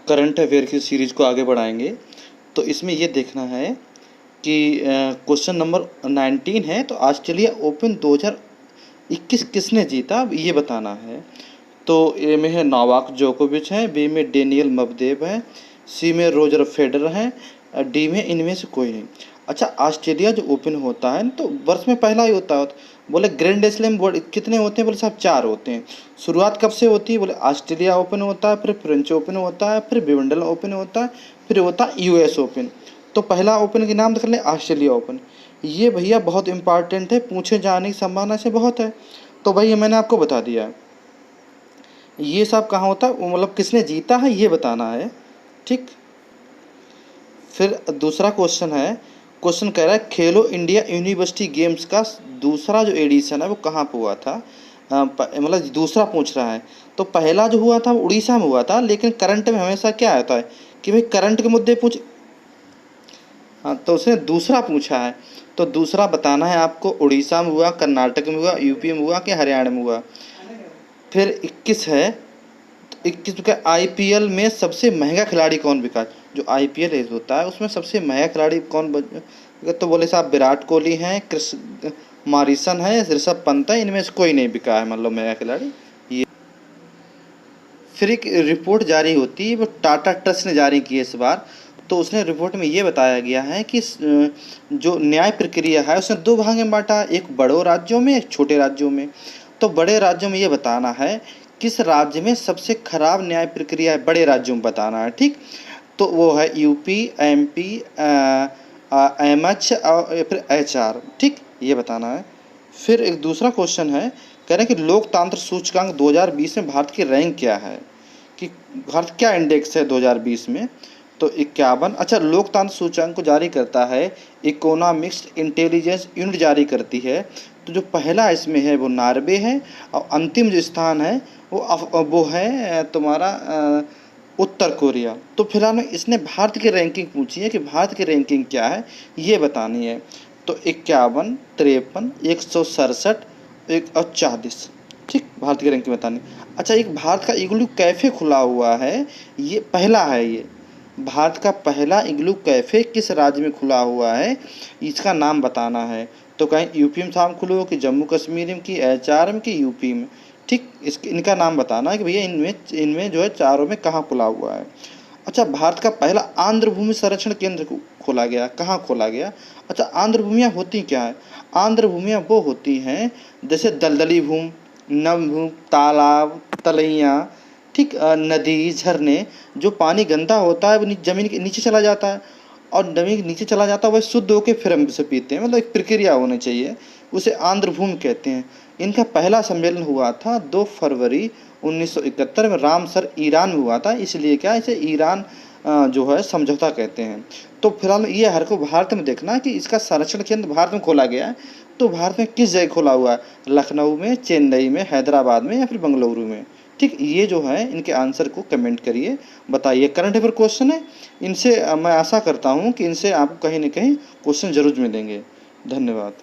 Current affair की series को आगे बढ़ाएंगे। तो इसमें ये देखना है कि क्वेश्चन नंबर 19 है, तो ऑस्ट्रेलिया ओपन 2021 किसने जीता, अब ये बताना है। तो ए में है नोवाक जोकोविच है, बी में डेनियल मेदवेदेव है, सी में रोजर फेडरर है, डी में इनमें से कोई नहीं। अच्छा, ऑस्ट्रेलिया जो ओपन होता है तो वर्ष में पहला ही होता है। बोले ग्रैंड स्लैम कितने होते हैं, बोले साहब 4 होते हैं। शुरुआत कब से होती है, बोले ऑस्ट्रेलिया ओपन होता है, फिर फ्रेंच ओपन होता है, फिर विंबलडन ओपन होता है, फिर होता है यूएस ओपन। तो पहला ओपन के नाम देख लें, ऑस्ट्रेलिया ओपन। ये भैया बहुत इंपॉर्टेंट है, पूछे जाने की संभावना से बहुत है। तो भैया मैंने आपको बता दिया है ये सब कहाँ होता है, वो मतलब किसने जीता है ये बताना है, ठीक। फिर दूसरा क्वेश्चन है, क्वेश्चन कह रहा है खेलो इंडिया यूनिवर्सिटी गेम्स का दूसरा जो एडिशन है वो कहाँ पे हुआ था, मतलब दूसरा पूछ रहा है। तो पहला जो हुआ था वो उड़ीसा में हुआ था, लेकिन करंट में हमेशा क्या आता है कि भाई करंट के मुद्दे पूछ, हाँ, तो उसने दूसरा पूछा है। तो दूसरा बताना है आपको, उड़ीसा में हुआ, कर्नाटक में हुआ, यूपी में हुआ कि हरियाणा में हुआ। फिर 21 है, 21 का आईपीएल में सबसे महंगा खिलाड़ी कौन बिका, जो आईपीएल होता है उसमें सबसे महंगा खिलाड़ी कौन तो बोले साहब विराट कोहली हैं, क्रिस मॉरिसन है, ऋषभ पंत है, इनमें से कोई नहीं बिका है मतलब महंगा खिलाड़ी ये। फिर एक रिपोर्ट जारी होती है, वो टाटा ट्रस्ट ने जारी की है इस बार। तो उसने रिपोर्ट में ये बताया गया है कि जो न्याय प्रक्रिया है उसने 2 भाग में बांटा, एक बड़े राज्यों में, एक छोटे राज्यों में। तो बड़े राज्यों में ये बताना है किस राज्य में सबसे खराब न्याय प्रक्रिया है, बड़े राज्यों में बताना है, ठीक। तो वो है यूपी, एमपी, एमएच और फिर एचआर, ठीक, ये बताना है। फिर एक दूसरा क्वेश्चन है, कह रहे हैं कि लोकतांत्र सूचकांक 2020 में भारत की रैंक क्या है, कि भारत क्या इंडेक्स है 2020 में। तो 51। अच्छा, लोकतांत्र सूचकांक को जारी करता है इकोनॉमिक्स इंटेलिजेंस यूनिट जारी करती है। तो जो पहला इसमें है वो नॉर्वे है, और अंतिम जो स्थान है वो है तुम्हारा उत्तर कोरिया। तो फिलहाल में इसने भारत की रैंकिंग पूछी है कि भारत की रैंकिंग क्या है ये बतानी है। तो 51, 53, 167, 140, ठीक, भारत की रैंकिंग बतानी। अच्छा, एक भारत का इग्लू कैफ़े खुला हुआ है, ये पहला है, ये भारत का पहला इग्लू कैफ़े किस राज्य में खुला हुआ है, इसका नाम बताना है। तो कहीं यूपी में था खुले हो कि जम्मू कश्मीर में कि एचआर में कि यूपी में, ठीक, इनका नाम बताना है कि भैया इनमें इनमें जो है चारों में कहाँ खुला हुआ है। अच्छा, भारत का पहला आंध्र भूमि संरक्षण केंद्र खोला गया, कहाँ खोला गया। अच्छा, आंध्र भूमियाँ होती क्या है, आंध्र भूमियाँ वो होती हैं जैसे दलदली भूमि, नम भूमि, तालाब, तलैया, ठीक, नदी, झरने, जो पानी गंदा होता है वो ज़मीन के नीचे चला जाता है, और ज़मीन के नीचे चला जाता है वह शुद्ध होकर फिर हम उसे पीते हैं, मतलब एक प्रक्रिया होनी चाहिए, उसे आंध्र भूमि कहते हैं। इनका पहला सम्मेलन हुआ था 2 फरवरी 1971 में रामसर ईरान में हुआ था, इसलिए क्या इसे ईरान जो है समझौता कहते हैं। तो फिलहाल ये हर को भारत में देखना कि इसका संरक्षण केंद्र भारत में खोला गया है। तो भारत में किस जगह खोला हुआ है, लखनऊ में, चेन्नई में, हैदराबाद में या फिर बेंगलुरु में, ठीक। ये जो है इनके आंसर को कमेंट करिए, बताइए। करंट अफेयर क्वेश्चन है, इनसे मैं आशा करता हूँ कि इनसे आपको कहीं ना कहीं क्वेश्चन जरूर मिलेंगे। धन्यवाद।